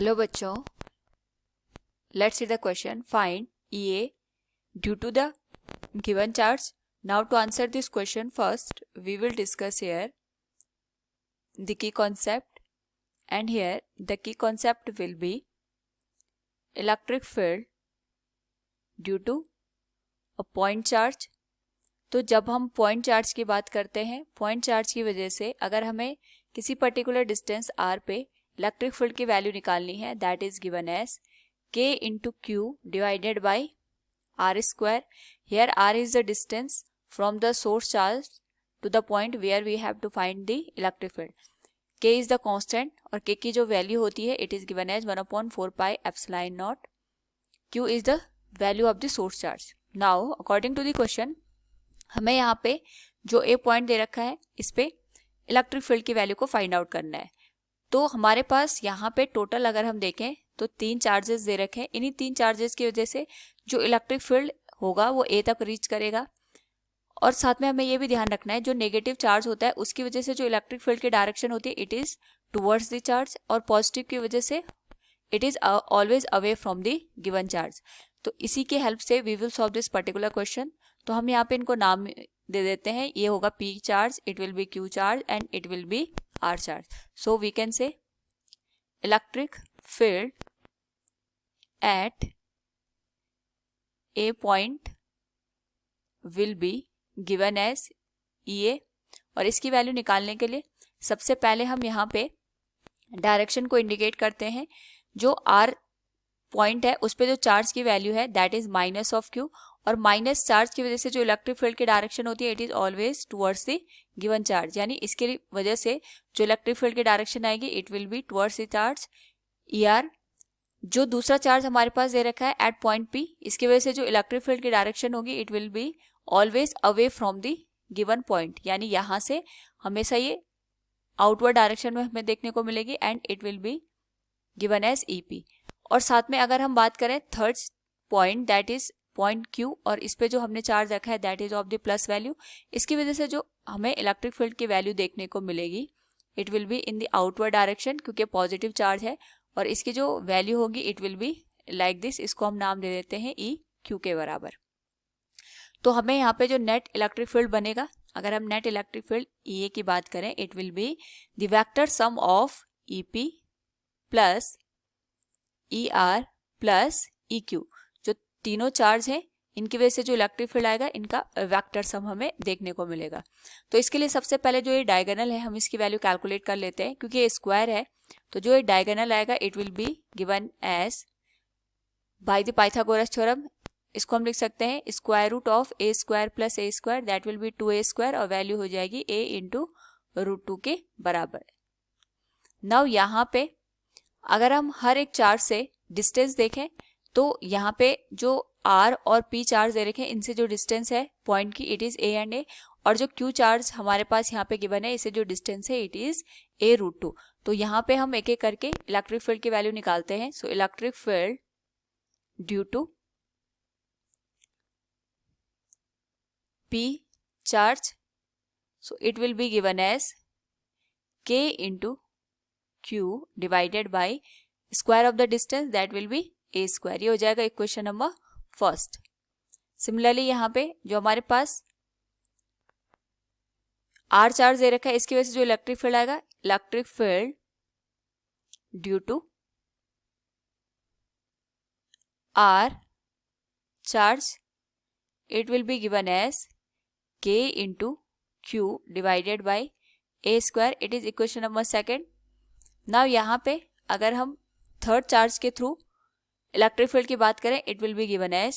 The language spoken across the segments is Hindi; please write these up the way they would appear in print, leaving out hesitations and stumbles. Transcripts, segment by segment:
हेलो बच्चों, let's see the question. Find EA due to the given charge. Now to answer this question, first we will discuss here the key concept, and here the key concept will be electric field due to a point charge. तो जब हम पॉइंट चार्ज की बात करते हैं, पॉइंट चार्ज की वजह से अगर हमें किसी पर्टिकुलर डिस्टेंस r पे इलेक्ट्रिक फील्ड की वैल्यू निकालनी है, that is given as k into Q divided by r square. Here r is the distance from the source charge to the point where we have to find the electric field. k is the constant और k की जो वैल्यू होती है it is given as 1/4 pi epsilon naught. q is the value of the source charge. Now according to the question हमें यहाँ पे जो ए पॉइंट दे रखा है इस पे इलेक्ट्रिक फील्ड की वैल्यू को फाइंड आउट करना है. तो हमारे पास यहाँ पे टोटल अगर हम देखें तो 3 चार्जेस दे रखे हैं. इन्हीं 3 चार्जेस की वजह से जो इलेक्ट्रिक फील्ड होगा वो ए तक रीच करेगा. और साथ में हमें ये भी ध्यान रखना है जो नेगेटिव चार्ज होता है उसकी वजह से जो इलेक्ट्रिक फील्ड की डायरेक्शन होती है it is towards the charge, और पॉजिटिव की वजह से it is always away from the given charge. तो इसी की हेल्प से we will solve this particular question. तो हम यहाँ पे इनको नाम दे देते हैं. ये होगा P charge, it will be Q charge and it will be R charge. So we can say electric field at a point will be given as EA. और इसकी वैल्यू निकालने के लिए सबसे पहले हम यहाँ पे डायरेक्शन को इंडिकेट करते हैं. जो R पॉइंट है उस पे जो चार्ज की वैल्यू है that is minus of Q, और माइनस चार्ज की वजह से जो इलेक्ट्रिक फील्ड की डायरेक्शन होती है it is always towards the given charge. यानी इसके वजह से जो इलेक्ट्रिक फील्ड की डायरेक्शन आएगी it will be towards the charge ER. जो दूसरा चार्ज हमारे पास दे रखा है एट पॉइंट P, इसकी वजह से जो इलेक्ट्रिक फील्ड की डायरेक्शन होगी it will be always away from the given point. यानी यहाँ से हमेशा ये आउटवर्ड डायरेक्शन में हमें देखने को मिलेगी and it will be given as EP. और साथ में अगर हम बात करें third point that is point Q, और इस पे जो हमने चार्ज रखा है that is of the plus value, इसकी वजह से जो हमें इलेक्ट्रिक फील्ड की वैल्यू देखने को मिलेगी it will be in the outward direction क्योंकि पॉजिटिव चार्ज है, और इसकी जो वैल्यू होगी it will be like this. इसको हम नाम दे देते हैं EQ के बराबर. तो हमें यहाँ पे जो नेट इलेक्ट्रिक फील्ड बनेगा, अगर हम नेट इलेक्ट्रिक फील्ड EA की बात करें it will be the vector sum of EP plus ER plus EQ. जो तीनों चार्ज हैं इनकी वजह से जो इलेक्ट्रिक फील्ड आएगा इनका वेक्टर सम हमें देखने को मिलेगा. तो इसके लिए सबसे पहले जो ये डायगोनल है हम इसकी वैल्यू कैलकुलेट कर लेते हैं. क्योंकि ये स्क्वायर है तो जो ये डायगोनल आएगा it will be given as by the Pythagoras theorem. इसको हम लिख सकते हैं square root of A square plus A square that will be 2A square, और वैल्यू हो जाएगी A इंटू √2 के बराबर. नाउ यहाँ पे अगर हम हर एक चार्ज से डिस्टेंस देखें तो यहाँ पे जो R और P चार्ज दे रखे हैं इनसे जो डिस्टेंस है पॉइंट की it is A and A, और जो Q चार्ज हमारे पास यहाँ पे गिवन है इसे जो डिस्टेंस है इट इज A√2. तो यहाँ पे हम एक एक करके इलेक्ट्रिक फील्ड की वैल्यू निकालते हैं. So electric field due to P charge, so it will be given as K into Q divided by square of the distance that will be A square. ये हो जाएगा इक्वेशन नंबर फर्स्ट. सिमिलरली यहाँ पे जो हमारे पास R चार्ज दे रखा है इसकी वजह से जो इलेक्ट्रिक फील्ड आएगा electric field due to R charge it will be given as K into Q divided by A square. It is equation number second. Now यहाँ पे अगर हम थर्ड चार्ज के थ्रू इलेक्ट्रिक फील्ड की बात करें it will be given as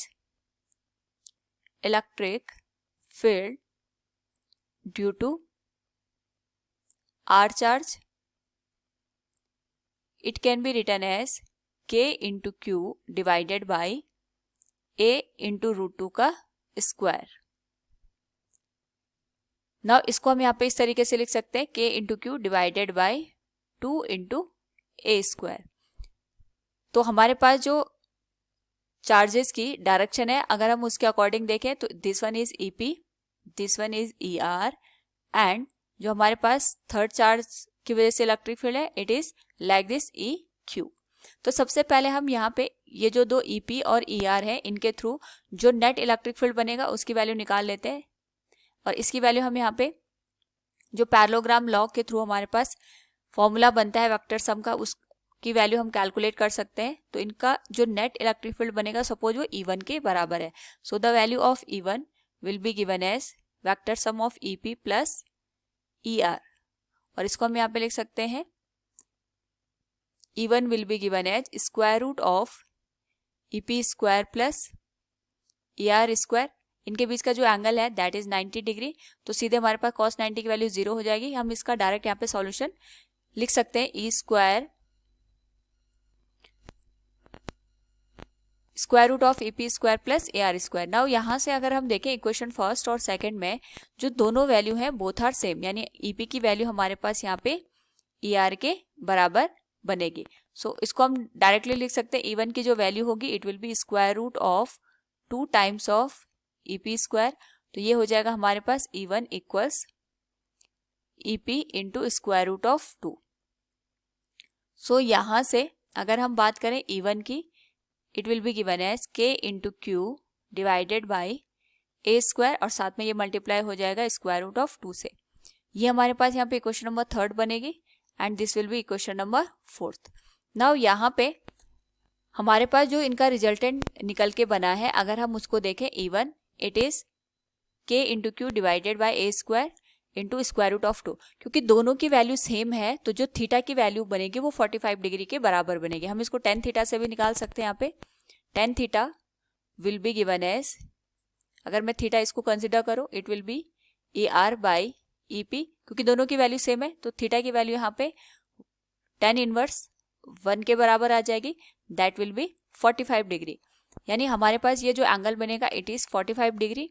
electric field due to R charge. It can be written as K into Q divided by A into √2 का स्क्वायर. नाउ इसको हम यहाँ पे इस तरीके से लिख सकते हैं K into Q divided by 2 into A square. तो हमारे पास जो चार्जेस की डायरेक्शन है अगर हम उसके अकॉर्डिंग देखें तो this one is EP, this one is ER, and जो हमारे पास थर्ड चार्ज की वजह से इलेक्ट्रिक फील्ड है it is like this EQ. तो सबसे पहले हम यहाँ पे ये जो दो EP और ER है इनके थ्रू जो नेट इलेक्ट्रिक फील्ड बनेगा उसकी वैल्यू निकाल लेते हैं। और इसकी वैल्यू हम यहाँ पे जो पैरेललोग्राम लॉ के थ्रू हमारे पास फॉर्मूला बनता है वेक्टर सम का, उसकी वैल्यू हम कैलकुलेट कर सकते हैं। तो इनका जो नेट इलेक्ट्रिक फील्ड बनेगा सपोज वो E1 के बराबर है। So the value of E1 will be given as vector sum of EP plus ER, और इसको हम यहाँ पे लिख सकते हैं E1 will be given as square root of EP square plus ER square। इनके बीच का जो एंगल है दैट इज 90 डिग्री, तो सीधे हमारे पास cos 90 की वैल्यू 0 हो जाएगी। हम इसका डायरेक्ट यहाँ पे सॉल्यूशन लिख सकते हैं E square root of EP square plus AR square. Now यहाँ से अगर हम देखें इक्वेशन फर्स्ट और सेकंड में जो दोनों वैल्यू हैं बोथ आर सेम, यानी EP की वैल्यू हमारे पास यहाँ पे ER के बराबर बनेगी। सो इसको हम डायरेक्टली लिख सकते हैं E1 की जो वैल्यू होगी it will be square root of 2 times of EP square. तो ये हो जाएगा हमारे पास E1 equals EP into square root of 2। So यहाँ से अगर हम बात करें E1 की, it will be given as K into Q divided by A square, और साथ में ये मल्टीप्लाई हो जाएगा स्क्वायर रूट ऑफ 2 से। ये हमारे पास यहाँ पे इक्वेशन नंबर 3 बनेगी and this will be equation number 4। Now यहाँ पे हमारे पास जो इनका रिजल्टेंट निकल के बना है, अगर हम उसको देखें E1 it is K into Q divided by A square into square root of 2। क्योंकि दोनों की वैल्यू सेम है तो जो थीटा की वैल्यू बनेगी वो 45 डिग्री के बराबर बनेगी। हम इसको tan थीटा से भी निकाल सकते हैं। यहाँ पे tan theta will be given as, अगर मैं थीटा इसको कंसिडर करूं it will be AR by EP, क्योंकि दोनों की वैल्यू सेम है तो थीटा की वैल्यू यहाँ पे tan इनवर्स 1 के बराबर आ जाएगी, दैट विल बी 45 डिग्री। यानी हमारे पास ये जो एंगल बनेगा इट इज 45 डिग्री।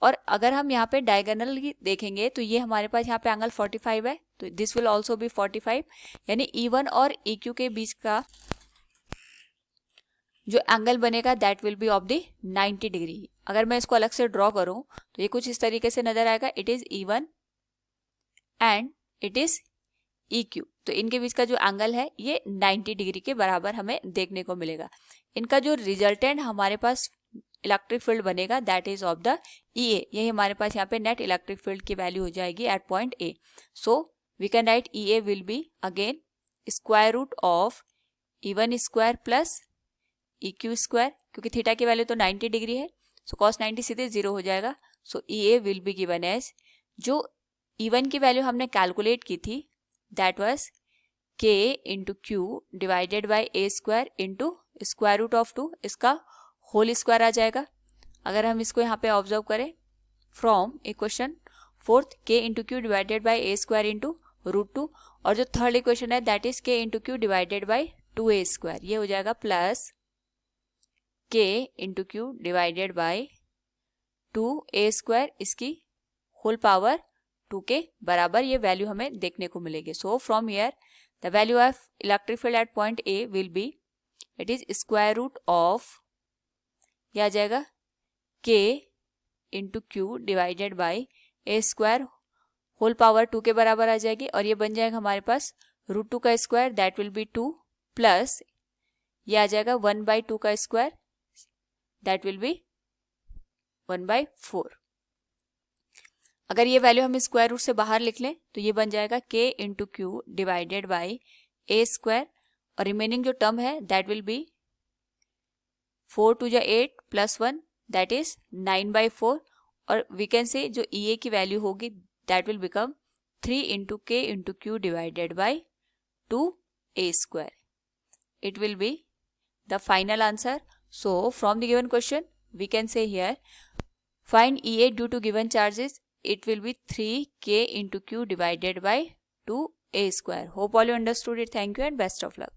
और अगर हम यहाँ पे डायगोनल देखेंगे तो ये हमारे पास यहाँ पे एंगल 45 है, तो दिस विल ऑल्सो बी 45। यानी E1 और EQ के बीच का जो एंगल बनेगा that will B of the 90 degree. अगर मैं इसको अलग से ड्रॉ करूं तो ये कुछ इस तरीके से नजर आएगा, it is E1 and it is EQ। तो इनके बीच का जो एंगल है ये 90 डिग्री के बराबर हमें देखने को मिलेगा। इनका जो रिजल्टेंट हमारे पास इलेक्ट्रिक फील्ड बनेगा that is of the EA। यही हमारे पास यहाँ पे नेट इलेक्ट्रिक फील्ड की वैल्यू हो जाएगी at point A। So we can write EA will be again square root of E1 square plus EQ square, क्योंकि थीटा की वैल्यू तो 90 डिग्री है, सो cos 90 सीधे 0 हो जाएगा। So EA will be given as, जो E1 की वैल्यू हमने कैलकुलेट की थी that was K into Q divided by A square into square root of 2, इसका होल स्क्वायर आ जाएगा। अगर हम इसको यहाँ पे ऑब्जर्व करें from equation 4th K into Q divided by A square into root 2, और जो थर्ड इक्वेशन है that is K into Q divided by 2A square, ये हो जाएगा plus K into Q divided by 2A square, इसकी होल पावर 2 के बराबर ये वैल्यू हमें देखने को मिलेगी। So from here the value of electric field at point A will be, it is square root of, यह आ जाएगा K into Q divided by A square whole power 2 के बराबर आ जाएगी, और ये बन जाएगा हमारे पास रूट 2 का square that will B 2 plus ये आ जाएगा 1/2 का स्क्वायर दैट विल बी 1/4। अगर ये वैल्यू हम स्क्वायर रूट से बाहर लिख लें तो ये बन जाएगा K into Q divided by A square, और रिमेनिंग जो टर्म है that will B 4 2 8 plus 1 that is 9/4, और वी कैन से जो EA की वैल्यू होगी that will become 3 into K into Q divided by 2A square. It will be the final answer. So from the given question we can say here find EA due to given charges, it will be 3K into Q divided by 2A square. Hope all you understood it. Thank you and best of luck.